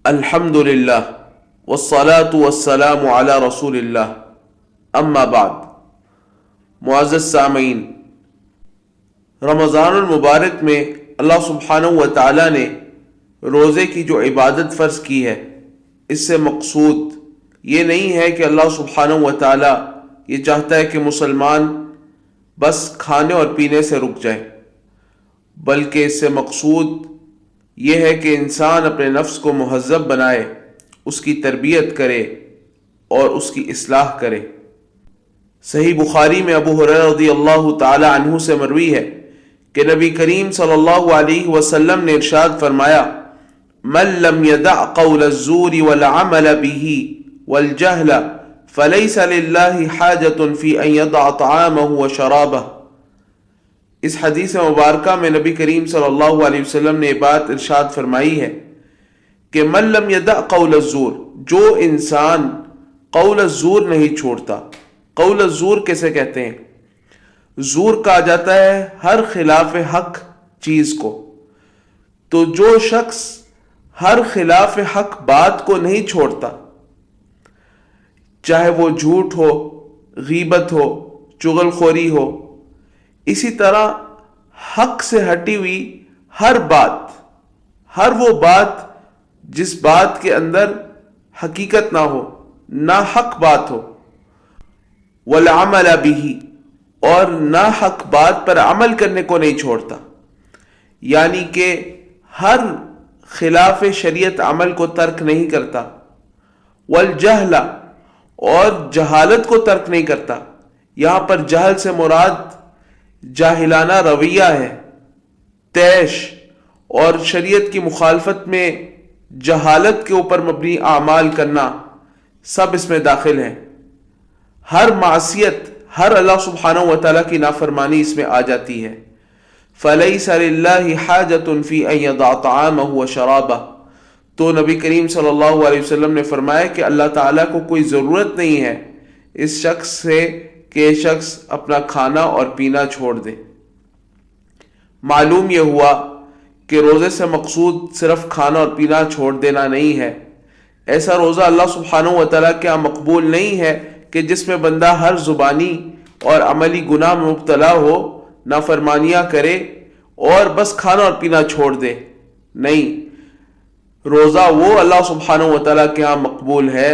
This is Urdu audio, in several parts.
الحمد للہ والصلاة والسلام علی رسول اللہ، اما بعد۔ معزز سامعین، رمضان المبارک میں اللہ سبحانہ و تعالیٰ نے روزے کی جو عبادت فرض کی ہے، اس سے مقصود یہ نہیں ہے کہ اللہ سبحانہ و تعالیٰ یہ چاہتا ہے کہ مسلمان بس کھانے اور پینے سے رک جائیں، بلکہ اس سے مقصود یہ ہے کہ انسان اپنے نفس کو مہذب بنائے، اس کی تربیت کرے اور اس کی اصلاح کرے۔ صحیح بخاری میں ابو ہریرہ رضی اللہ تعالی عنہ سے مروی ہے کہ نبی کریم صلی اللہ علیہ وسلم نے ارشاد فرمایا: من لم يدع قول الزور والعمل به والجهل فليس لله حاجة في ان يدع طعامه وشرابه۔ اس حدیث مبارکہ میں نبی کریم صلی اللہ علیہ وسلم نے یہ بات ارشاد فرمائی ہے کہ من لم يدع قول الزور، جو انسان قول الزور نہیں چھوڑتا۔ قول الزور کیسے کہتے ہیں؟ زور کہا جاتا ہے ہر خلاف حق چیز کو۔ تو جو شخص ہر خلاف حق بات کو نہیں چھوڑتا، چاہے وہ جھوٹ ہو، غیبت ہو، چغل خوری ہو، اسی طرح حق سے ہٹی ہوئی ہر بات، ہر وہ بات جس بات کے اندر حقیقت نہ ہو، نہ حق بات ہو، والعمل به، اور نہ حق بات پر عمل کرنے کو نہیں چھوڑتا، یعنی کہ ہر خلاف شریعت عمل کو ترک نہیں کرتا، والجہل، اور جہالت کو ترک نہیں کرتا۔ یہاں پر جہل سے مراد جاہلانہ رویہ ہے، طیش اور شریعت کی مخالفت میں جہالت کے اوپر مبنی اعمال کرنا، سب اس میں داخل ہیں۔ ہر معصیت، ہر اللہ سبحانہ و تعالیٰ کی نافرمانی اس میں آ جاتی ہے۔ فَلَيْسَ لِلَّهِ حَاجَةٌ فِي أَن يَدَعَ طَعَامَهُ وَشَرَابَهُ، تو نبی کریم صلی اللہ علیہ وسلم نے فرمایا کہ اللہ تعالیٰ کو کوئی ضرورت نہیں ہے اس شخص سے کہ شخص اپنا کھانا اور پینا چھوڑ دے۔ معلوم یہ ہوا کہ روزے سے مقصود صرف کھانا اور پینا چھوڑ دینا نہیں ہے۔ ایسا روزہ اللہ سبحانہ و تعالیٰ کے یہاں مقبول نہیں ہے کہ جس میں بندہ ہر زبانی اور عملی گناہ میں مبتلا ہو، نافرمانیاں کرے اور بس کھانا اور پینا چھوڑ دے۔ نہیں، روزہ وہ اللہ سبحانہ و تعالیٰ کے ہاں مقبول ہے،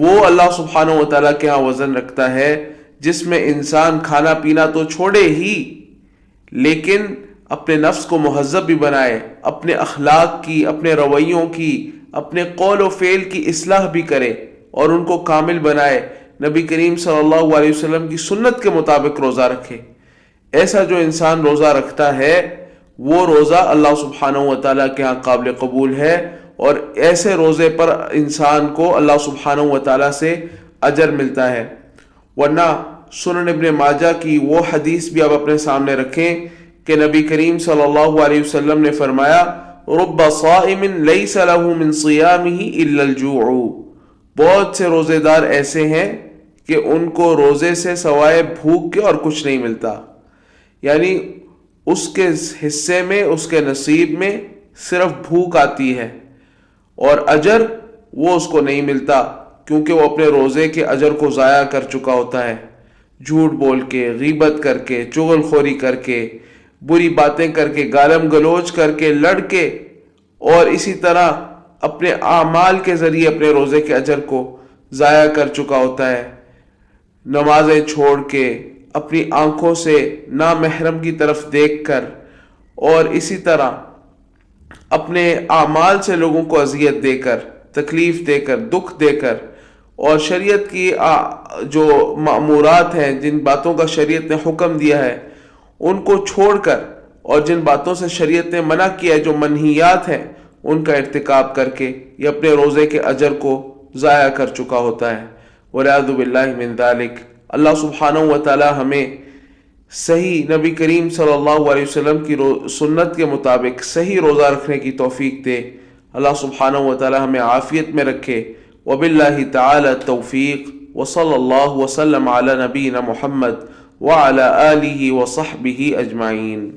وہ اللہ سبحانہ و تعالیٰ کے ہاں وزن رکھتا ہے جس میں انسان کھانا پینا تو چھوڑے ہی، لیکن اپنے نفس کو مہذب بھی بنائے، اپنے اخلاق کی، اپنے رویوں کی، اپنے قول و فعل کی اصلاح بھی کرے اور ان کو کامل بنائے، نبی کریم صلی اللہ علیہ وسلم کی سنت کے مطابق روزہ رکھے۔ ایسا جو انسان روزہ رکھتا ہے وہ روزہ اللہ سبحانہ و تعالیٰ کے ہاں قابل قبول ہے، اور ایسے روزے پر انسان کو اللہ سبحانہ و تعالیٰ سے اجر ملتا ہے۔ ورنہ سنن ابن ماجہ کی وہ حدیث بھی آپ اپنے سامنے رکھیں کہ نبی کریم صلی اللہ علیہ وسلم نے فرمایا: رب صائم لیس له من صیامہ الا الجوع، بہت سے روزے دار ایسے ہیں کہ ان کو روزے سے سوائے بھوک کے اور کچھ نہیں ملتا، یعنی اس کے حصے میں، اس کے نصیب میں صرف بھوک آتی ہے اور اجر وہ اس کو نہیں ملتا، کیونکہ وہ اپنے روزے کے اجر کو ضائع کر چکا ہوتا ہے، جھوٹ بول کے، غیبت کر کے، چغل خوری کر کے، بری باتیں کر کے، گالم گلوچ کر کے، لڑ کے، اور اسی طرح اپنے اعمال کے ذریعے اپنے روزے کے اجر کو ضائع کر چکا ہوتا ہے، نمازیں چھوڑ کے، اپنی آنکھوں سے نامحرم کی طرف دیکھ کر، اور اسی طرح اپنے اعمال سے لوگوں کو اذیت دے کر، تکلیف دے کر، دکھ دے کر، اور شریعت کی جو مأمورات ہیں، جن باتوں کا شریعت نے حکم دیا ہے ان کو چھوڑ کر، اور جن باتوں سے شریعت نے منع کیا ہے، جو منہیات ہیں، ان کا ارتکاب کر کے یہ اپنے روزے کے اجر کو ضائع کر چکا ہوتا ہے۔ والعیاذ باللہ من ذالک۔ اللہ سبحانہ و تعالی ہمیں صحیح نبی کریم صلی اللہ علیہ وسلم کی سنت کے مطابق صحیح روزہ رکھنے کی توفیق دے۔ اللہ سبحانہ و تعالی ہمیں عافیت میں رکھے۔ وباللہ تعالی التوفیق، وصلی اللہ وسلم علی نبینا محمد وعلی آلہ وصحبہ اجمعین۔